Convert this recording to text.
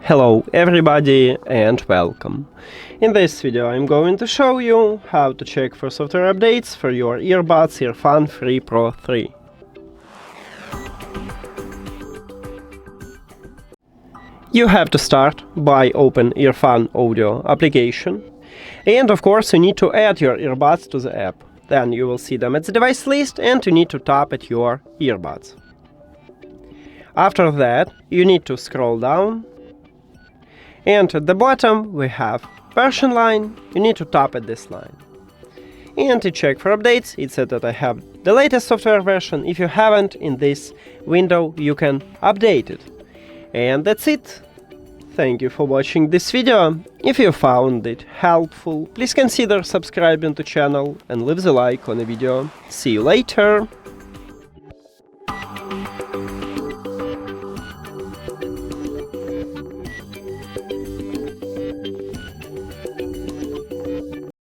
Hello everybody and welcome. In this video I'm going to show you how to check for software updates for your earbuds EARFUN Free Pro 3. You have to start by open EARFUN audio application, and of course you need to add your earbuds to the app. Then you will see them at the device list and you need to tap at your earbuds. After that you need to scroll down, and at the bottom we have version line. You need to tap at this line. And to check for updates, it said that I have the latest software version. If you haven't, in this window you can update it. And that's it. Thank you for watching this video. If you found it helpful, please consider subscribing to the channel and leave the like on the video. See you later!